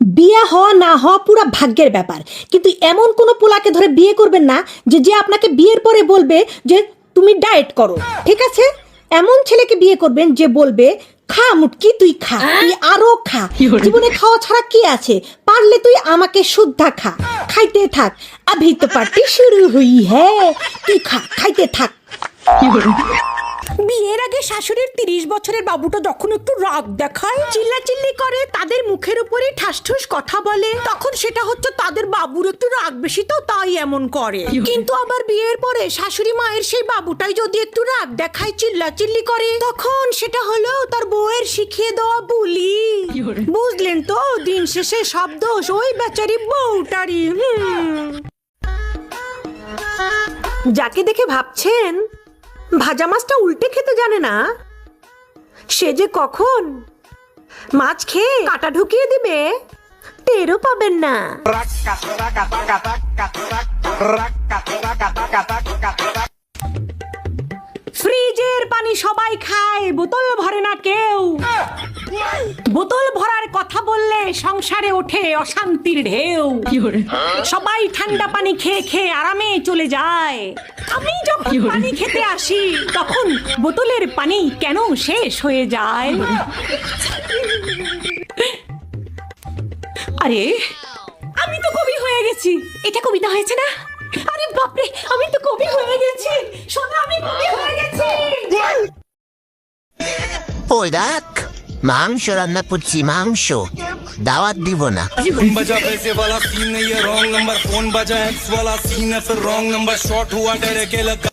বিয়ে হওয়া না হওয়া পুরো ভাগ্যের ব্যাপার, কিন্তু এমন কোনো পোলাকে ধরে বিয়ে করবেন না যে যে আপনাকে বিয়ের পরে বলবে যে তুমি ডায়েট করো, ঠিক আছে? এমন ছেলেকে বিয়ে করবেন যে বলবে খা মুটকি তুই খা, তুই আরো খা, জীবনে খাওয়া ছাড়া কি আছে, পারলে তুই আমাকে শুদ্ধা খা, খাইতে থাক, আভি তো পার্টি শুরু হুই হ্যাঁ, তুই খা, খাইতে থাক। বিয়ের আগে শাশুড়ির 30 বছরের বাবুটা যখন একটু রাগ দেখায়, চিল্লাচিল্লি করে, তাদের মুখের উপরে ঠাসঠুস কথা বলে, তখন সেটা হচ্ছে তাদের বাবুর একটু রাগ বেশি, তো তাই এমন করে। কিন্তু আবার বিয়ের পরে শাশুড়ি মায়ের সেই বাবুটাই যদি একটু রাগ দেখায়, চিল্লাচিল্লি করে, তখন সেটা হলো তার বউয়ের শিখিয়ে দেওয়া বুলি। বুঝলেন তো, দিন শেষে সব দোষ ওই বেচারি বউটারই। যাকে দেখে ভাবছেন ভাজা মাছটা উল্টে খেতে জানে না, সে যে কখন মাছ খেয়ে কাঁটা ঢুকিয়ে দিবে টেরও পাবেন না। ফ্রিজের পানি সবাই খায়, বোতল ভরে না কেউ। বোতল ভরার কথা বললে সংসারে ওঠে অশান্তির ঢেউ। সবাই ঠান্ডা পানি খেয়ে খেয়ে আরামে চলে যায়। আমি যখন পানি খেতে আসি তখন বোতলের পানি কেন শেষ হয়ে যায়? আরে আমি তো কবি হয়ে গেছি। এটা কবিতা হয়েছে না? আরে বাপরে, আমি তো কবি হয়ে গেছি। শোনো, আমি কবি হয়ে গেছি। ওই দেখ, মাংস রান্না করছি, মাংস দাওয়াত দিব না। बजा पैसे वाला सीन नहीं है, रॉन्ग नंबर फोन बजा एक्स वाला सीन है, फिर रॉन्ग नंबर शॉर्ट हुआ डर के लगा।